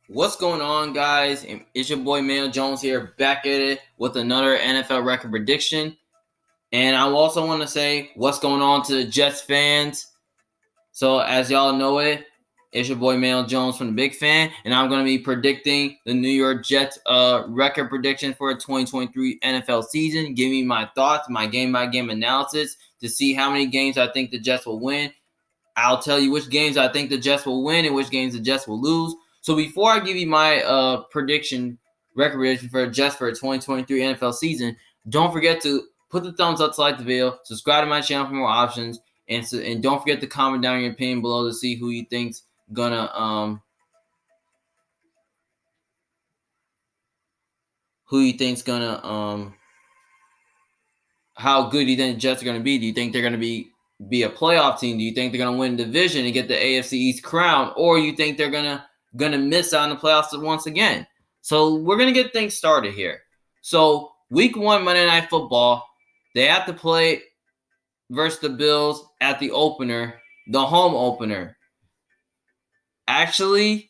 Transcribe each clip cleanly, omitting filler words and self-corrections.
What's going on, guys? It's your boy Mayo Jones here, back at it with another NFL record prediction. And I also want to say what's going on to the Jets fans. So, as y'all know it's your boy Mayo Jones from the Big Fan, and I'm going to be predicting the New York Jets record prediction for the 2023 NFL season. Give me my thoughts, my game-by-game analysis to see how many games I think the Jets will win. I'll tell you which games I think the Jets will win and which games the Jets will lose. So before I give you my record prediction for the Jets for the 2023 NFL season, don't forget to put the thumbs up to like the video, subscribe to my channel for more options, and don't forget to comment down your opinion below to see who you think's gonna how good do you think the Jets are gonna be? Do you think they're gonna be a playoff team? Do you think they're gonna win the division and get the AFC East crown, or you think they're gonna miss out on the playoffs once again? So we're gonna get things started here. So week 1 Monday Night Football, they have to play versus the Bills at the opener, the home opener. Actually,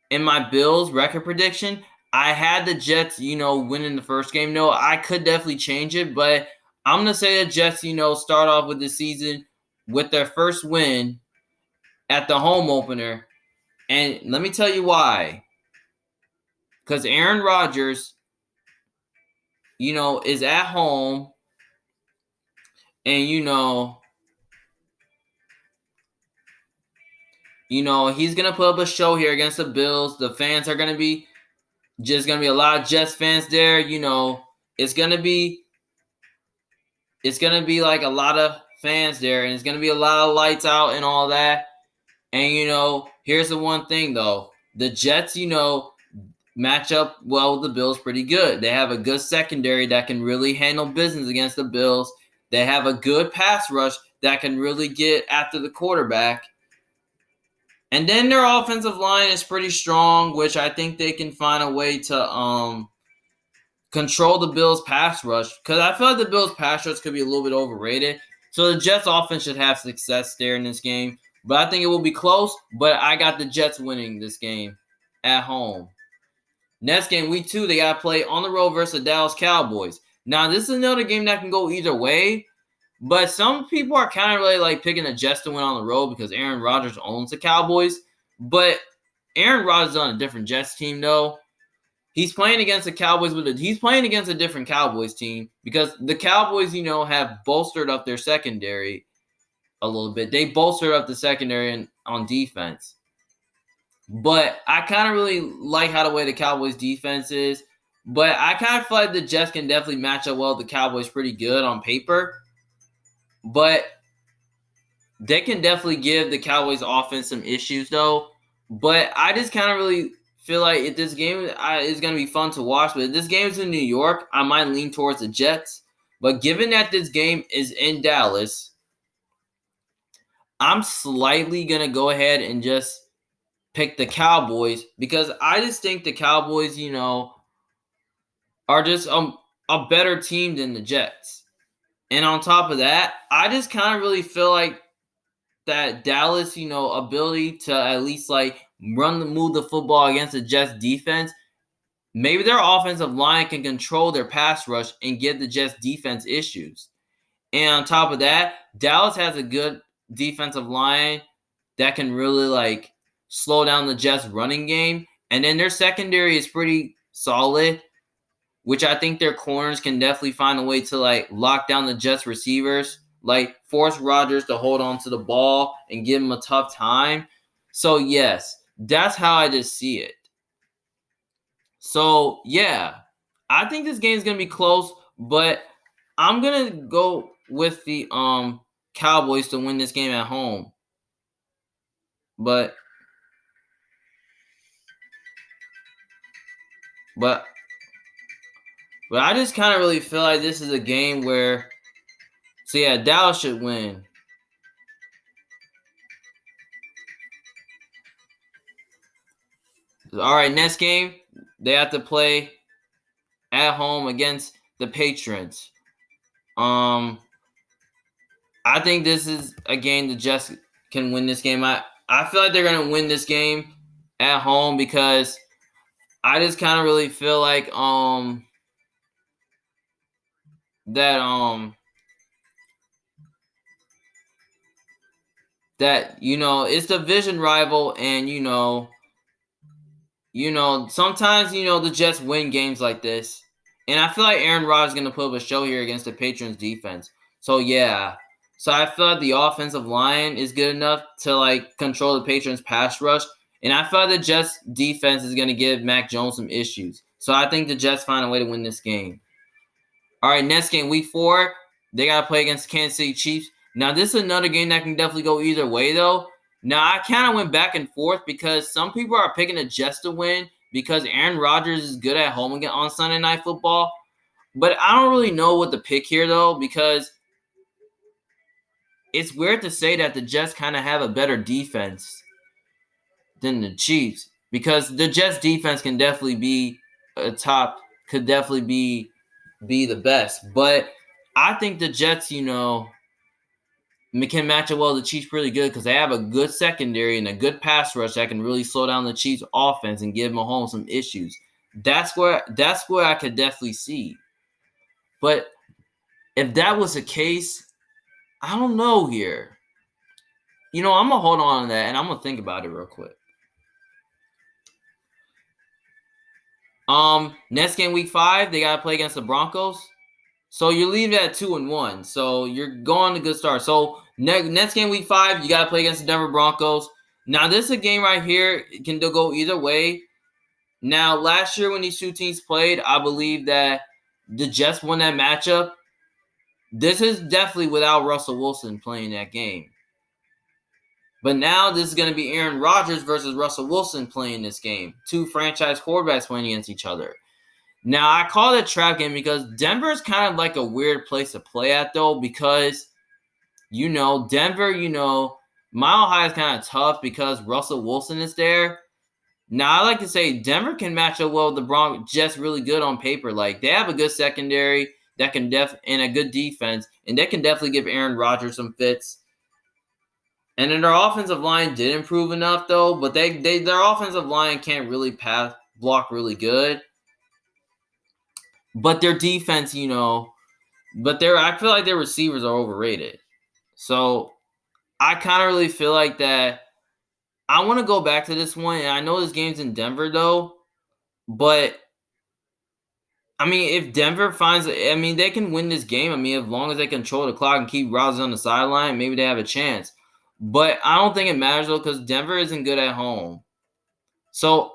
in my Bills record prediction, I had the Jets, winning the first game. No, I could definitely change it, but I'm going to say the Jets, start off with the season with their first win at the home opener. And let me tell you why. Because Aaron Rodgers, is at home. And, he's going to put up a show here against the Bills. The fans are going to be a lot of Jets fans there. It's going to be like a lot of fans there, and it's going to be a lot of lights out and all that. And, here's the one thing, though. The Jets, match up well with the Bills pretty good. They have a good secondary that can really handle business against the Bills. They have a good pass rush that can really get after the quarterback. And then their offensive line is pretty strong, which I think they can find a way to control the Bills' pass rush, because I feel like the Bills' pass rush could be a little bit overrated. So the Jets' offense should have success there in this game. But I think it will be close, but I got the Jets winning this game at home. Next game, week 2, they got to play on the road versus the Dallas Cowboys. Now, this is another game that can go either way, but some people are kind of really like picking the Jets to win on the road because Aaron Rodgers owns the Cowboys. But Aaron Rodgers is on a different Jets team, though. He's playing against the Cowboys he's playing against a different Cowboys team because the Cowboys, have bolstered up their secondary a little bit. They bolstered up the secondary on defense. But I kind of really like how the way the Cowboys defense is. But I kind of feel like the Jets can definitely match up well with the Cowboys pretty good on paper. But they can definitely give the Cowboys offense some issues, though. But I just kind of really feel like if this game is going to be fun to watch, but if this game is in New York, I might lean towards the Jets. But given that this game is in Dallas, I'm slightly going to go ahead and just pick the Cowboys because I just think the Cowboys, are just a better team than the Jets. And on top of that, I just kind of really feel like that Dallas, ability to at least like move the football against the Jets defense. Maybe their offensive line can control their pass rush and give the Jets defense issues. And on top of that, Dallas has a good defensive line that can really like slow down the Jets running game. And then their secondary is pretty solid, which I think their corners can definitely find a way to like lock down the Jets receivers, like force Rodgers to hold on to the ball and give him a tough time. So yes, that's how I just see it. So yeah, I think this game is gonna be close, but I'm gonna go with the Cowboys to win this game at home. But I just kind of really feel like this is a game where, so yeah, Dallas should win. All right, next game, they have to play at home against the Patriots. I think this is a game the Jets can win this game. I feel like they're going to win this game at home because I just kind of really feel like that that it's the division rival, and sometimes the Jets win games like this, and I feel like Aaron Rodgers is gonna put up a show here against the Patriots defense. So yeah, so I feel like the offensive line is good enough to like control the Patriots pass rush, and I feel like the Jets defense is gonna give Mac Jones some issues. So I think the Jets find a way to win this game. All right, next game, week 4, they got to play against Kansas City Chiefs. Now, this is another game that can definitely go either way, though. Now, I kind of went back and forth because some people are picking the Jets to win because Aaron Rodgers is good at home again on Sunday Night Football. But I don't really know what to pick here, though, because it's weird to say that the Jets kind of have a better defense than the Chiefs, because the Jets defense can definitely be could definitely be the best. But I think the Jets, can match up well with the Chiefs pretty good because they have a good secondary and a good pass rush that can really slow down the Chiefs offense and give Mahomes some issues. That's where I could definitely see. But if that was the case, I don't know here. I'm gonna hold on to that and I'm gonna think about it real quick. Next game, week 5, they gotta play against the Broncos. So you're leaving at 2-1. So you're going to good start. So next game, week 5, you gotta play against the Denver Broncos. Now this is a game right here. It can go either way. Now last year when these two teams played, I believe that the Jets won that matchup. This is definitely without Russell Wilson playing that game. But now this is going to be Aaron Rodgers versus Russell Wilson playing this game. Two franchise quarterbacks playing against each other. Now, I call it a trap game because Denver is kind of like a weird place to play at, though, because, Denver, Mile High is kind of tough because Russell Wilson is there. Now, I like to say Denver can match up well with the Broncos Jets really good on paper. Like, they have a good secondary that can and a good defense, and they can definitely give Aaron Rodgers some fits. And then their offensive line did improve enough, though, but their offensive line can't really block really good. But their defense, I feel like their receivers are overrated. So I kind of really feel like that I want to go back to this one. And I know this game's in Denver, though. But, if Denver they can win this game. As long as they control the clock and keep Rodgers on the sideline, maybe they have a chance. But I don't think it matters, though, because Denver isn't good at home. So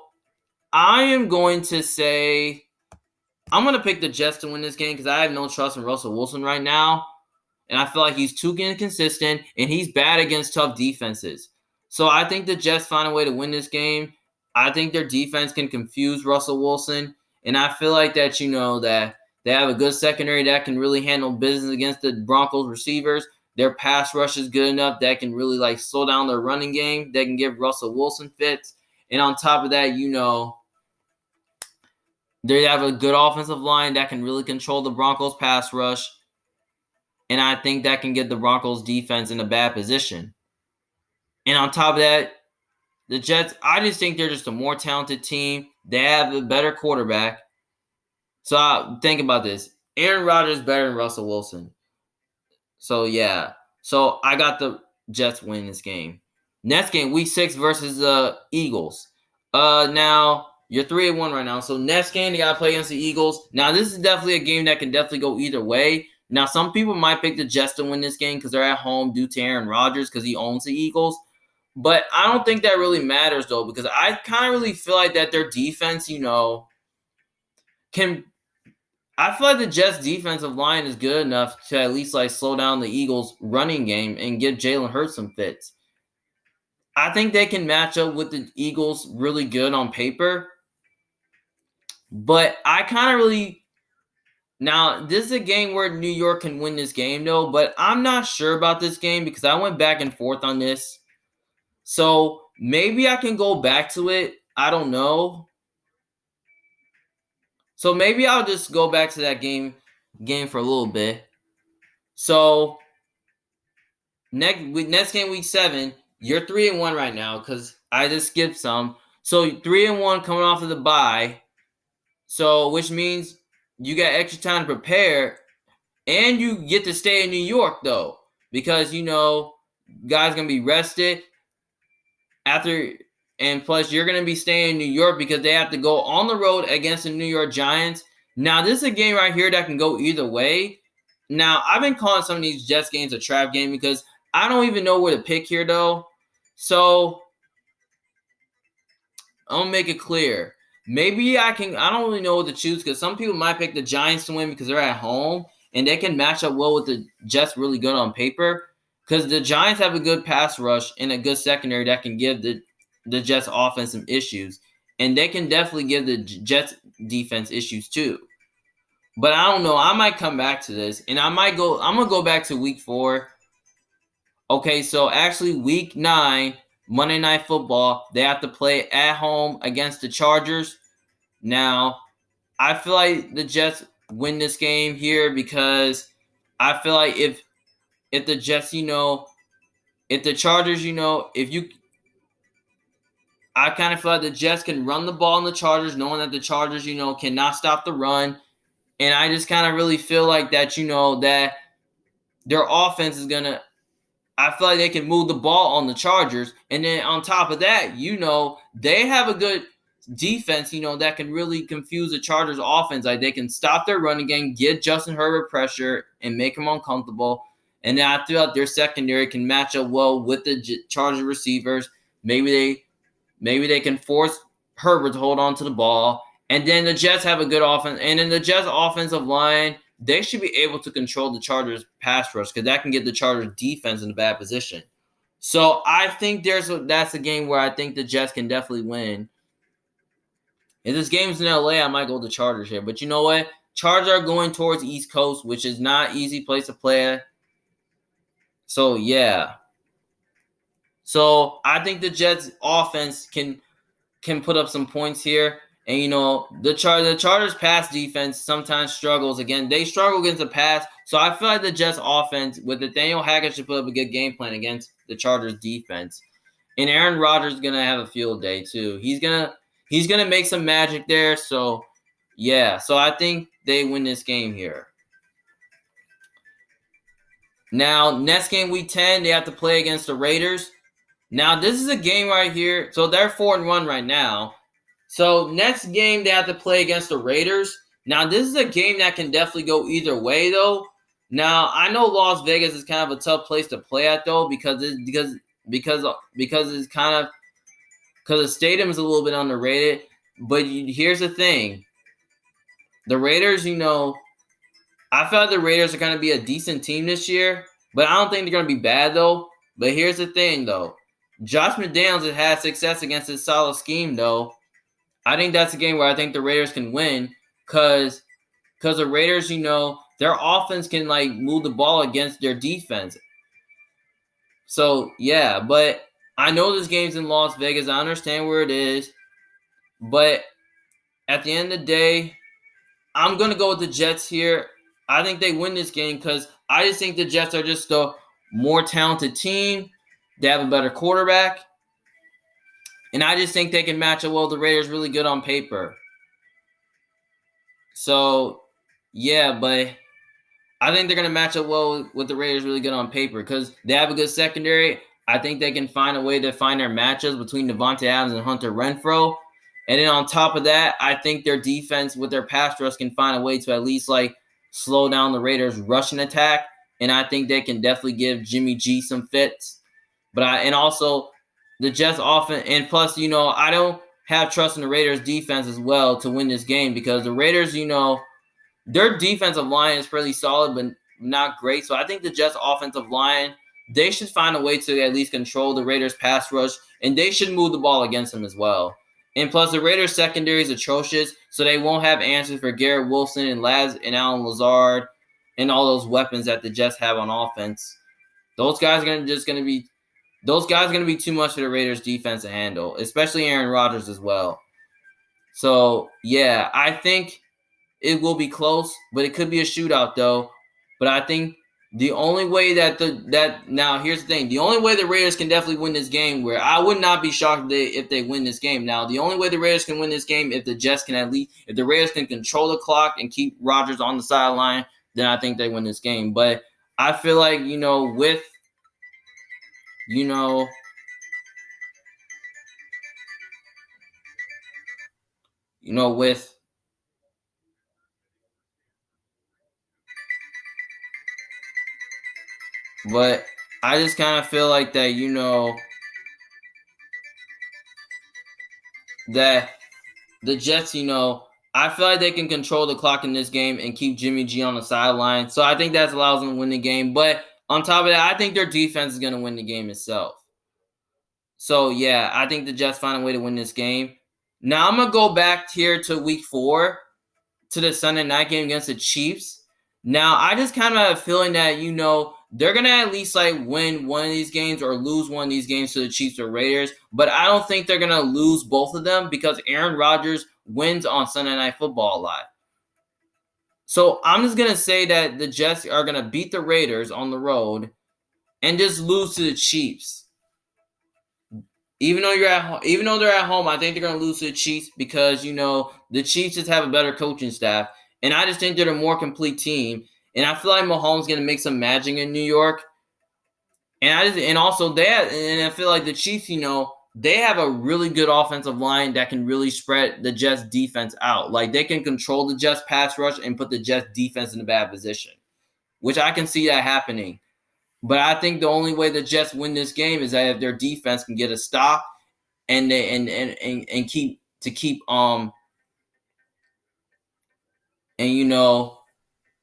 I am going to say I'm going to pick the Jets to win this game because I have no trust in Russell Wilson right now. And I feel like he's too inconsistent and he's bad against tough defenses. So I think the Jets find a way to win this game. I think their defense can confuse Russell Wilson. And I feel like that, that they have a good secondary that can really handle business against the Broncos receivers. Their pass rush is good enough that can really slow down their running game. They can give Russell Wilson fits. And on top of that, they have a good offensive line that can really control the Broncos pass rush. And I think that can get the Broncos defense in a bad position. And on top of that, the Jets, I just think they're just a more talented team. They have a better quarterback. So think about this. Aaron Rodgers is better than Russell Wilson. So, yeah. So, I got the Jets winning this game. Next game, week 6 versus the Eagles. Now, you're 3-1 right now. So, next game, you got to play against the Eagles. Now, this is definitely a game that can definitely go either way. Now, some people might pick the Jets to win this game because they're at home due to Aaron Rodgers because he owns the Eagles. But I don't think that really matters, though, because I kind of really feel like that their defense, can – I feel like the Jets' defensive line is good enough to at least slow down the Eagles' running game and give Jalen Hurts some fits. I think they can match up with the Eagles really good on paper. But I kind of really – now, this is a game where New York can win this game, though, but I'm not sure about this game because I went back and forth on this. So maybe I can go back to it. I don't know. So maybe I'll just go back to that game for a little bit. So next game, week 7, you're 3-1 right now because I just skipped some. So 3-1 coming off of the bye. So, which means you got extra time to prepare, and you get to stay in New York though, because guys gonna be rested after, and plus you're gonna be staying in New York because they have to go on the road against the New York Giants. Now, this is a game right here that can go either way. Now, I've been calling some of these Jets games a trap game because I don't even know where to pick here though. So I'm gonna make it clear. Maybe I don't really know what to choose because some people might pick the Giants to win because they're at home and they can match up well with the Jets really good on paper. Because the Giants have a good pass rush and a good secondary that can give the Jets offense some issues. And they can definitely give the Jets defense issues too. But I don't know. I might come back to this. And I'm gonna go back to week 4. Okay, so actually week 9, Monday Night Football, they have to play at home against the Chargers. Now, I feel like the Jets win this game here because I feel like if the Jets, if the Chargers, I kind of feel like the Jets can run the ball on the Chargers, knowing that the Chargers, cannot stop the run. And I just kind of really feel like that, that their offense is going to, I feel like they can move the ball on the Chargers. And then on top of that, they have a good defense, that can really confuse the Chargers offense. Like they can stop their running game, get Justin Herbert pressure, and make him uncomfortable. And then I feel like their secondary can match up well with the Chargers receivers. Maybe they can force Herbert to hold on to the ball. And then the Jets have a good offense. And then the Jets offensive line, they should be able to control the Chargers pass rush because that can get the Chargers defense in a bad position. So I think that's a game where I think the Jets can definitely win. If this game's in LA, I might go the Chargers here. But you know what? Chargers are going towards East Coast, which is not an easy place to play at. So yeah. So I think the Jets offense can put up some points here. And the Chargers pass defense sometimes struggles. Again, they struggle against the pass. So I feel like the Jets offense with Nathaniel Hackett should put up a good game plan against the Chargers defense. And Aaron Rodgers is gonna have a field day too. He's gonna make some magic there. So yeah. So I think they win this game here. Now, next game, week 10, they have to play against the Raiders. Now, this is a game right here. So they're 4-1 right now. So next game, they have to play against the Raiders. Now, this is a game that can definitely go either way, though. Now, I know Las Vegas is kind of a tough place to play at, though, because it's kind of because the stadium is a little bit underrated. But here's the thing: the Raiders, I feel like the Raiders are going to be a decent team this year, but I don't think they're going to be bad, though. But here's the thing, though. Josh McDaniels has had success against this solid scheme, though. I think that's a game where I think the Raiders can win because the Raiders, their offense can, move the ball against their defense. So, yeah, but I know this game's in Las Vegas. I understand where it is. But at the end of the day, I'm going to go with the Jets here. I think they win this game because I just think the Jets are just a more talented team. They have a better quarterback. And I just think they can match up well with the Raiders really good on paper. So, yeah, but I think they're going to match up well with the Raiders really good on paper because they have a good secondary. I think they can find a way to find their matchups between Devontae Adams and Hunter Renfrow. And then on top of that, I think their defense with their pass rush can find a way to at least slow down the Raiders' rushing attack. And I think they can definitely give Jimmy G some fits. And also the Jets offense, and plus, I don't have trust in the Raiders defense as well to win this game because the Raiders, their defensive line is pretty solid, but not great. So I think the Jets offensive line, they should find a way to at least control the Raiders pass rush, and they should move the ball against them as well. And plus, the Raiders secondary is atrocious, so they won't have answers for Garrett Wilson and Allen Lazard and all those weapons that the Jets have on offense. Those guys are going to be too much for the Raiders defense to handle, especially Aaron Rodgers as well. So, yeah, I think it will be close, but it could be a shootout, though. But I think The only way now here's the thing. The only way the Raiders can definitely win this game, where I would not be shocked if they win this game. Now, the only way the Raiders can win this game if the Raiders can control the clock and keep Rodgers on the sideline, then I think they win this game. But I feel like, with with but I just kind of feel like that, that the Jets, I feel like they can control the clock in this game and keep Jimmy G on the sideline. So I think that allows them to win the game. But on top of that, I think their defense is going to win the game itself. So, yeah, I think the Jets find a way to win this game. Now, I'm going to go back here to week 4, to the Sunday night game against the Chiefs. Now, I just kind of have a feeling that, they're going to at least win one of these games or lose one of these games to the Chiefs or Raiders. But I don't think they're going to lose both of them because Aaron Rodgers wins on Sunday Night Football Live. So I'm just going to say that the Jets are going to beat the Raiders on the road and just lose to the Chiefs. Even though they're at home, I think they're going to lose to the Chiefs because, the Chiefs just have a better coaching staff. And I just think they're a more complete team. And I feel like Mahomes is going to make some magic in New York. And I feel like the Chiefs, they have a really good offensive line that can really spread the Jets defense out. Like, they can control the Jets pass rush and put the Jets defense in a bad position, which I can see that happening. But I think the only way the Jets win this game is that if their defense can get a stop and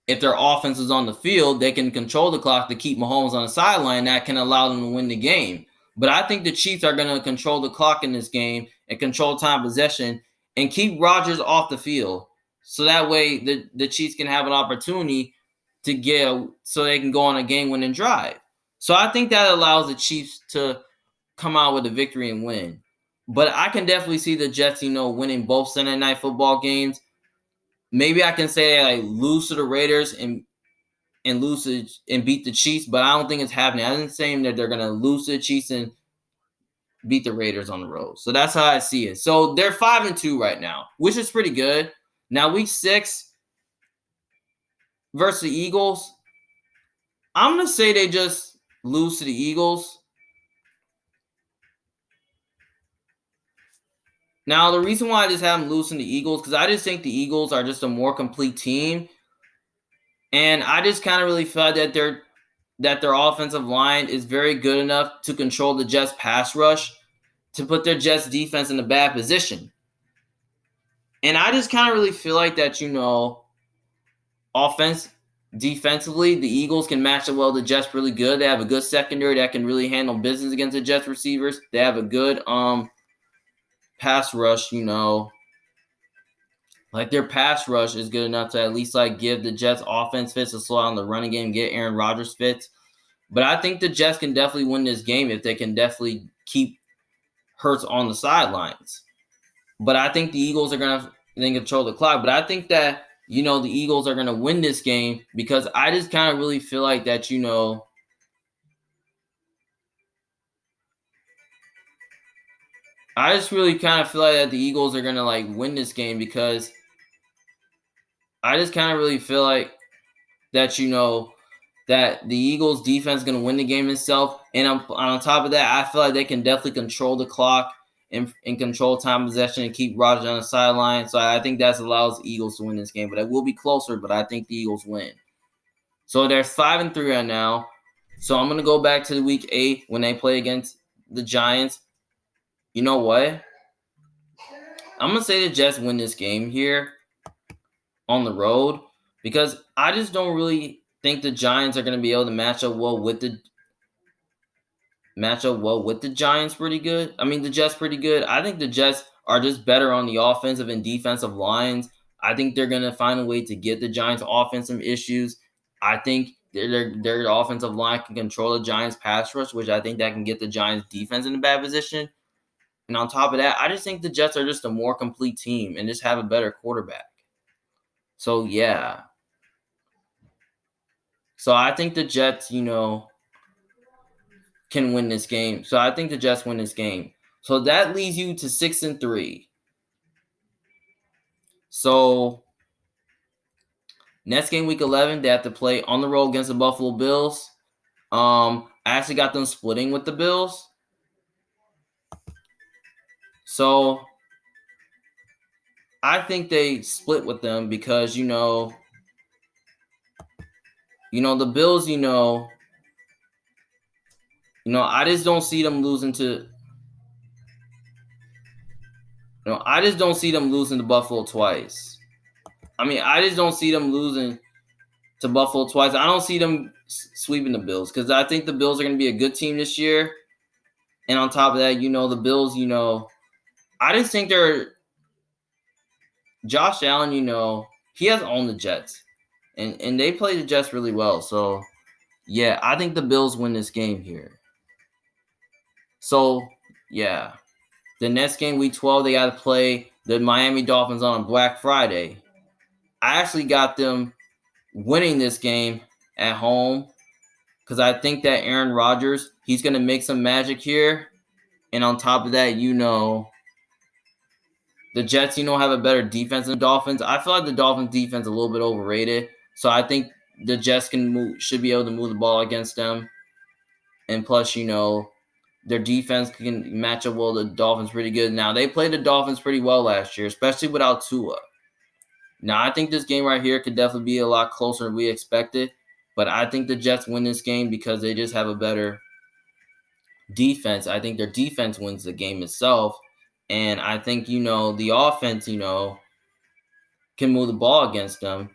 if their offense is on the field, they can control the clock to keep Mahomes on the sideline. That can allow them to win the game. But I think the Chiefs are going to control the clock in this game and control time possession and keep Rodgers off the field. So that way the Chiefs can have an opportunity so they can go on a game-winning drive. So I think that allows the Chiefs to come out with a victory and win. But I can definitely see the Jets, winning both Sunday Night Football games. Maybe I can say they lose to the Raiders and beat the Chiefs, but I don't think it's happening. I didn't say that they're going to lose to the Chiefs and beat the Raiders on the road. So that's how I see it. So they're 5-2 right now, which is pretty good. Now, week 6 versus the Eagles, I'm going to say they just lose to the Eagles. Now, the reason why I just have them losing the Eagles, because I just think the Eagles are just a more complete team. And I just kind of really feel that their offensive line is very good enough to control the Jets pass rush to put their Jets defense in a bad position. And I just kind of really feel like that, defensively, the Eagles can match up well the Jets really good. They have a good secondary that can really handle business against the Jets receivers. They have a good pass rush, like their pass rush is good enough to at least give the Jets offense fits to slow down the running game, get Aaron Rodgers fits. But I think the Jets can definitely win this game if they can definitely keep Hurts on the sidelines. But I think the Eagles are going to control the clock. But I think that, the Eagles are going to win this game because I just kind of really feel like that, I just really kind of feel like that the Eagles are going to win this game because I just kind of really feel like that, that the Eagles defense is going to win the game itself. And on top of that, I feel like they can definitely control the clock and control time possession and keep Rodgers on the sideline. So I think that allows the Eagles to win this game. But it will be closer, but I think the Eagles win. So they're 5-3 right now. So I'm going to go back to the week 8 when they play against the Giants. You know what? I'm going to say the Jets win this game here on the road because I just don't really think the Giants are going to be able to match up well with the Giants pretty good. I mean, the Jets pretty good. I think the Jets are just better on the offensive and defensive lines. I think they're going to find a way to get the Giants offensive issues. I think their offensive line can control the Giants pass rush, which I think that can get the Giants defense in a bad position. And on top of that, I just think the Jets are just a more complete team and just have a better quarterback. So, yeah. So I think the Jets, can win this game. So I think the Jets win this game. So that leads you to 6-3. So next game, week 11, they have to play on the road against the Buffalo Bills. I actually got them splitting with the Bills. So I think they split with them because the Bills, I just don't see them losing to I just don't see them losing to Buffalo twice. I mean, I just don't see them losing to Buffalo twice. I don't see them sweeping the Bills because I think the Bills are going to be a good team this year. And on top of that, the Bills, I just think they're Josh Allen, he has owned the Jets. And they play the Jets really well. So, yeah, I think the Bills win this game here. So, yeah. The next game, week 12, they got to play the Miami Dolphins on a Black Friday. I actually got them winning this game at home because I think that Aaron Rodgers, he's going to make some magic here. And on top of that, the Jets, have a better defense than the Dolphins. I feel like the Dolphins defense is a little bit overrated. So I think the Jets should be able to move the ball against them. And plus, their defense can match up well. The Dolphins pretty good. Now, they played the Dolphins pretty well last year, especially without Tua. Now, I think this game right here could definitely be a lot closer than we expected. But I think the Jets win this game because they just have a better defense. I think their defense wins the game itself. And I think, the offense, can move the ball against them.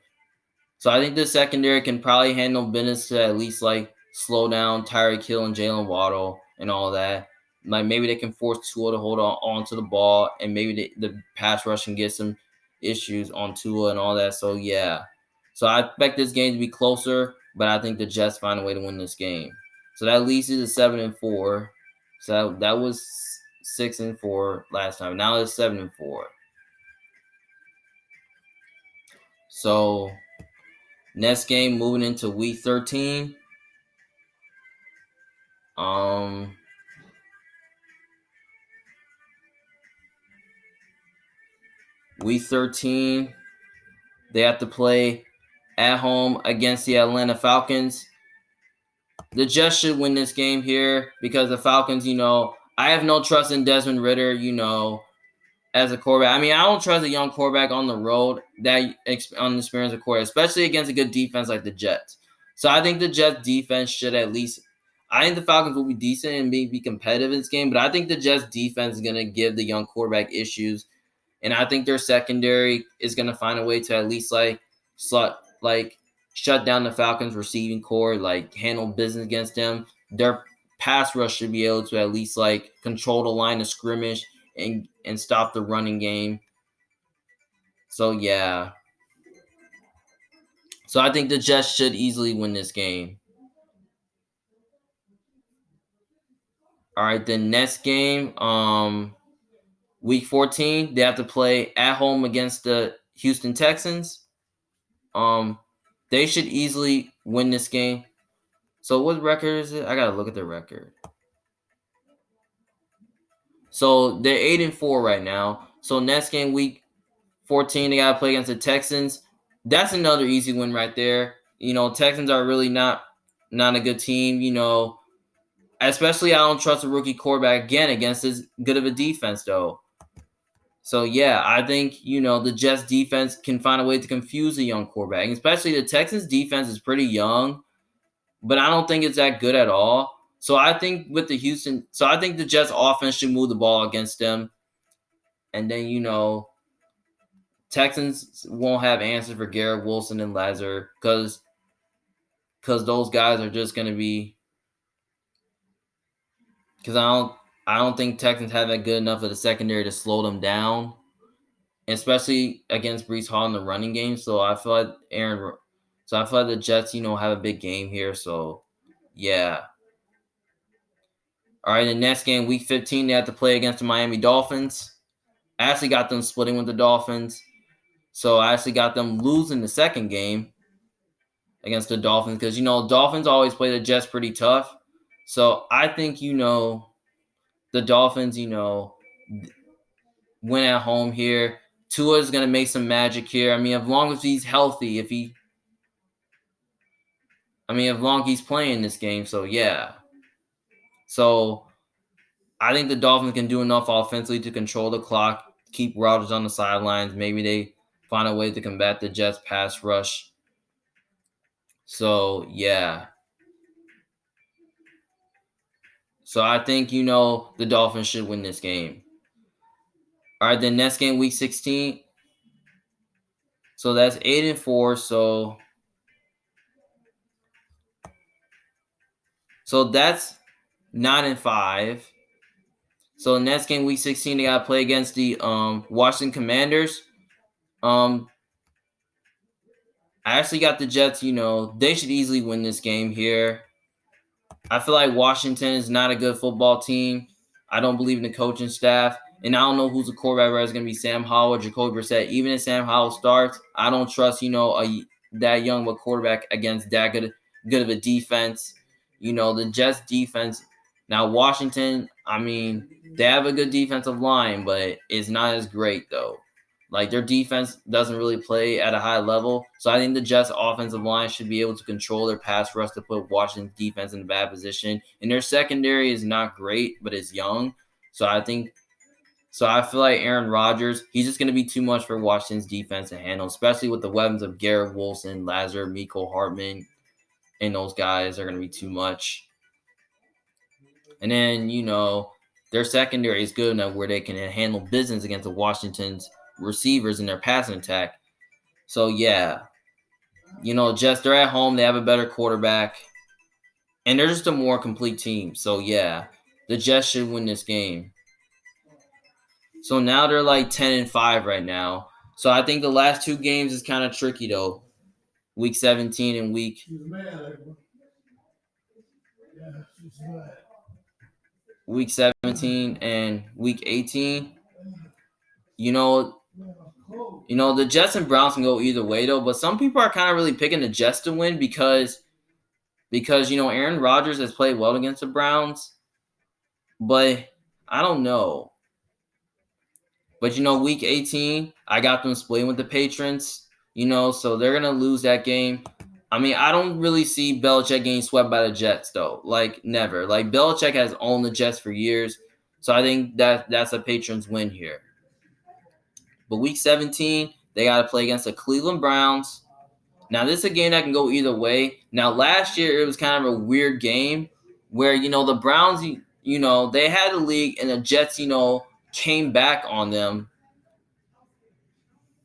So I think the secondary can probably handle business to at least slow down Tyreek Hill and Jalen Waddle and all that. Like maybe they can force Tua to hold on to the ball, and maybe the pass rush can get some issues on Tua and all that. So yeah. So I expect this game to be closer, but I think the Jets find a way to win this game. So that leads you to 7-4. So that was 6-4 last time. Now it's 7-4. So next game, moving into week 13. Week 13, they have to play at home against the Atlanta Falcons. The Jets should win this game here because the Falcons, I have no trust in Desmond Ridder, as a quarterback. I mean, I don't trust a young quarterback on the road that unexperienced a quarterback, especially against a good defense like the Jets. So I think the Jets defense should at least – I think the Falcons will be decent and be competitive in this game, but I think the Jets defense is going to give the young quarterback issues. And I think their secondary is going to find a way to at least shut down the Falcons receiving core, handle business against them. Their pass rush should be able to at least control the line of scrimmage and stop the running game. So yeah. So I think the Jets should easily win this game. All right, the next game, week 14, they have to play at home against the Houston Texans. They should easily win this game. So what record is it? I gotta look at their record. So they're 8-4 right now. So next game, week 14, they gotta play against the Texans. That's another easy win right there. Texans are really not a good team. Especially I don't trust a rookie quarterback again against as good of a defense though. So yeah, I think the Jets defense can find a way to confuse a young quarterback, especially the Texans defense is pretty young, but I don't think it's that good at all. So I think I think the Jets offense should move the ball against them, and then Texans won't have answers for Garrett Wilson and Lazard because those guys are just going to be because I don't think Texans have that good enough of the secondary to slow them down, especially against Breece Hall in the running game. So I feel like the Jets, have a big game here. So yeah. All right, the next game, week 15, they have to play against the Miami Dolphins. I actually got them splitting with the Dolphins. So I actually got them losing the second game against the Dolphins because, Dolphins always play the Jets pretty tough. So I think, the Dolphins, win at home here. Tua is going to make some magic here. I mean, as long as he's healthy, as long as he's playing this game. So, yeah. So, I think the Dolphins can do enough offensively to control the clock, keep Rodgers on the sidelines. Maybe they find a way to combat the Jets' pass rush. So, yeah. So, I think, the Dolphins should win this game. All right, then next game, week 16. So, that's 8-4. So that's 9-5. So next game, week 16, they got to play against the Washington Commanders. I actually got the Jets. They should easily win this game here. I feel like Washington is not a good football team. I don't believe in the coaching staff. And I don't know who's the quarterback, whether it's going to be Sam Howell or Jacoby Brissett. Even if Sam Howell starts, I don't trust, that young of a quarterback against that good of a defense. The Jets defense. Now, Washington, they have a good defensive line, but it's not as great, though. Like, their defense doesn't really play at a high level. So I think the Jets offensive line should be able to control their pass rush to put Washington's defense in a bad position. And their secondary is not great, but it's young. So I feel like Aaron Rodgers, he's just going to be too much for Washington's defense to handle, especially with the weapons of Garrett Wilson, Lazard, Mecole Hardman, and those guys are going to be too much. And then, their secondary is good enough where they can handle business against the Washington's receivers in their passing attack. So, yeah. Jets, they're at home. They have a better quarterback. And they're just a more complete team. So, yeah. The Jets should win this game. So, now they're like 10-5 right now. So, I think the last two games is kind of tricky, though. Week 17 and week 17 and week 18. The Jets and Browns can go either way, though. But some people are kind of really picking the Jets to win because Aaron Rodgers has played well against the Browns. But I don't know. But, week 18, I got them splitting with the Patriots, so they're going to lose that game. I don't really see Belichick getting swept by the Jets, though. Like, never. Like, Belichick has owned the Jets for years, so I think that's a Patriots win here. But week 17, they got to play against the Cleveland Browns. Now, this is a game that can go either way. Now, last year, it was kind of a weird game where, the Browns, they had the league, and the Jets, came back on them,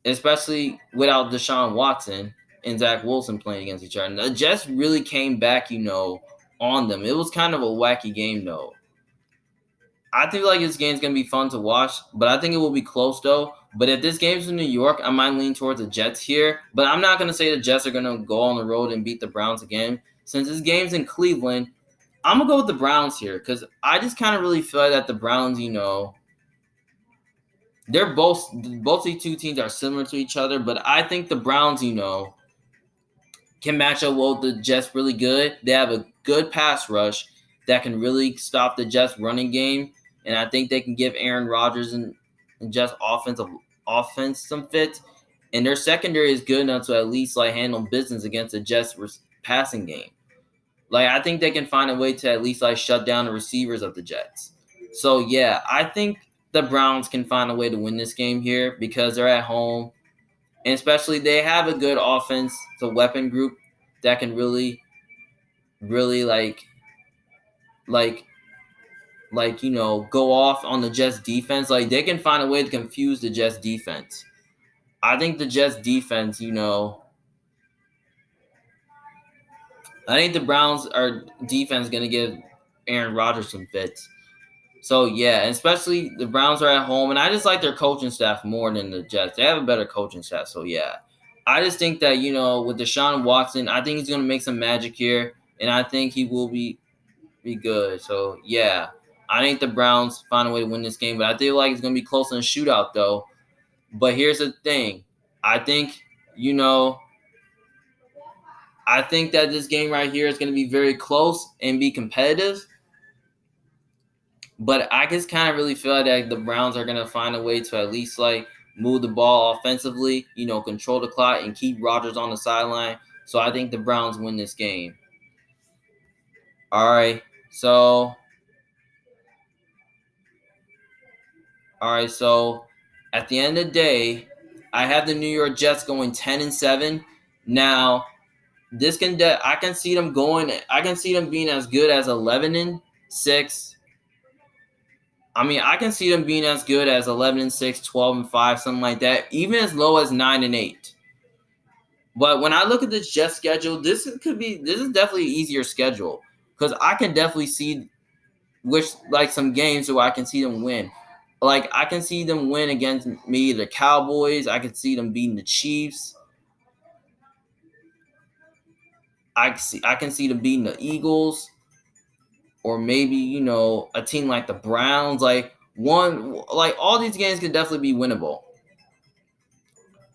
especially without Deshaun Watson and Zach Wilson playing against each other. And the Jets really came back, on them. It was kind of a wacky game, though. I feel like this game's going to be fun to watch, but I think it will be close, though. But if this game's in New York, I might lean towards the Jets here. But I'm not going to say the Jets are going to go on the road and beat the Browns again. Since this game's in Cleveland, I'm going to go with the Browns here because I just kind of really feel that the Browns, they're both these two teams are similar to each other, but I think the Browns, can match up well with the Jets really good. They have a good pass rush that can really stop the Jets running game, and I think they can give Aaron Rodgers and Jets offense some fit. And their secondary is good enough to at least handle business against the Jets passing game. I think they can find a way to at least shut down the receivers of the Jets. So yeah, I think the Browns can find a way to win this game here because they're at home. And especially they have a good offense, the weapon group that can really go off on the Jets defense. They can find a way to confuse the Jets defense. I think the Jets defense, I think the Browns are defense going to give Aaron Rodgers some fits. So, yeah, especially the Browns are at home, and I just like their coaching staff more than the Jets. They have a better coaching staff, so, yeah. I just think that, with Deshaun Watson, I think he's going to make some magic here, and I think he will be good. So, yeah, I think the Browns find a way to win this game, but I feel like it's going to be close in a shootout, though. But here's the thing. I think I think that this game right here is going to be very close and be competitive. But I just kind of really feel that the Browns are going to find a way to at least like move the ball offensively, control the clock and keep Rodgers on the sideline. So I think the Browns win this game. All right. So at the end of the day, I have the New York Jets going 10-7. Now, I can see them being as good as 11-6. I mean, I can see them being as good as 11-6, 12-5, something like that, even as low as 9-8. But when I look at this Jets schedule, this is definitely an easier schedule because I can definitely see some games where I can see them win. Like I can see them win against maybe the Cowboys. I can see them beating the Chiefs. I can see them beating the Eagles, or maybe a team like the Browns. All these games can definitely be winnable.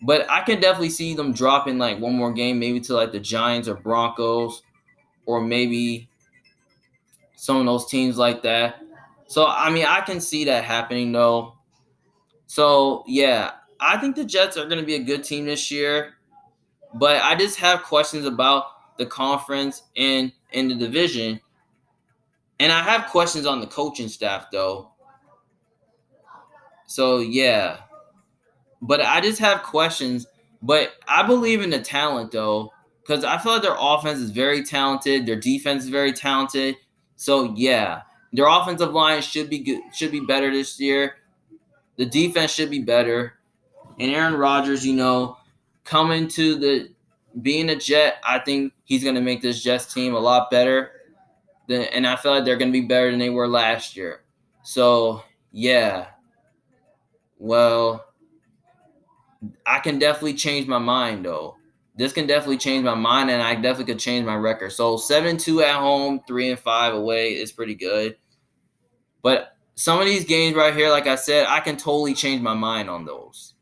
But I can definitely see them dropping like one more game, maybe to like the Giants or Broncos, or maybe some of those teams like that. So I mean, I can see that happening though. So yeah, I think the Jets are going to be a good team this year, but I just have questions about the conference and in the division, and I have questions on the coaching staff though. So yeah, but I just have questions. But I believe in the talent though, because I feel like their offense is very talented, their defense is very talented. So yeah, their offensive line should be good, should be better this year. The defense should be better. And Aaron Rodgers, coming to being a Jet, I think he's going to make this Jets team a lot better. And I feel like they're going to be better than they were last year. So, yeah. Well, I can definitely change my mind, though. This can definitely change my mind, and I definitely could change my record. So, 7-2 at home, 3-5 away is pretty good. But some of these games right here, like I said, I can totally change my mind on those.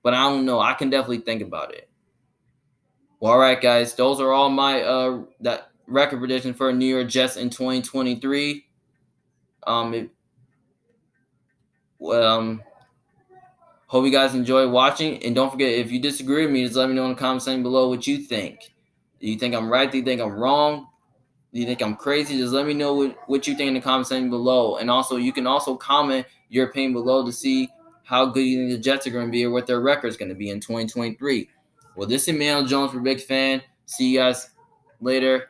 But I don't know. I can definitely think about it. Well, all right, guys. Those are all my that record prediction for New York Jets in 2023. Hope you guys enjoy watching, and don't forget, if you disagree with me, just let me know in the comment section below what you think. Do you think I'm right? Do you think I'm wrong? Do you think I'm crazy? Just let me know what you think in the comment section below. And also, you can also comment your opinion below to see how good you think the Jets are going to be or what their record is going to be in 2023. Well, this is Emmanuel Jones for Big Fan. See you guys later.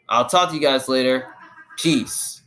I'll talk to you guys later. Peace.